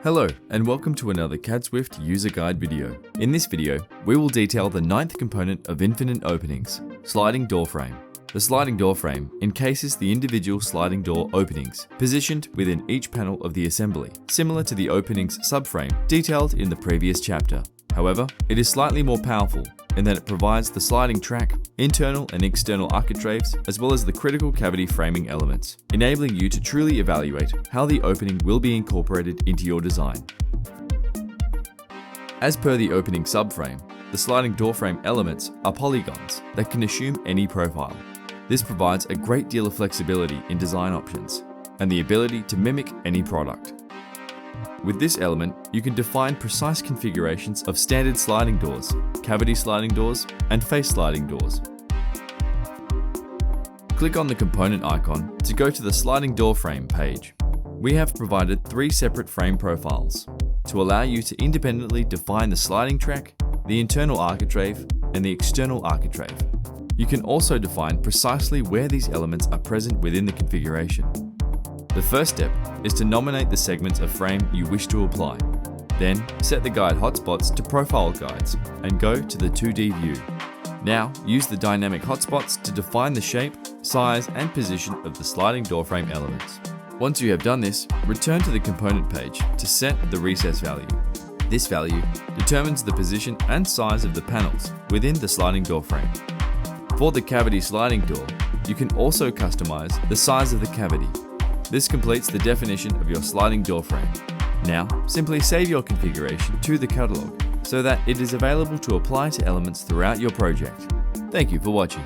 Hello, and welcome to another CAD Swift user guide video. In this video, we will detail the ninth component of infinite openings, sliding door frame. The sliding door frame encases the individual sliding door openings, positioned within each panel of the assembly, similar to the openings subframe detailed in the previous chapter. However, it is slightly more powerful in that it provides the sliding track, internal and external architraves, as well as the critical cavity framing elements, enabling you to truly evaluate how the opening will be incorporated into your design. As per the opening subframe, the sliding door frame elements are polygons that can assume any profile. This provides a great deal of flexibility in design options and the ability to mimic any product. With this element, you can define precise configurations of standard sliding doors, cavity sliding doors, and face sliding doors. Click on the component icon to go to the sliding door frame page. We have provided 3 separate frame profiles to allow you to independently define the sliding track, the internal architrave, and the external architrave. You can also define precisely where these elements are present within the configuration. The first step is to nominate the segments of frame you wish to apply. Then, set the guide hotspots to profile guides and go to the 2D view. Now, use the dynamic hotspots to define the shape, size, and position of the sliding door frame elements. Once you have done this, return to the component page to set the recess value. This value determines the position and size of the panels within the sliding door frame. For the cavity sliding door, you can also customize the size of the cavity. This completes the definition of your sliding door frame. Now, simply save your configuration to the catalog so that it is available to apply to elements throughout your project. Thank you for watching.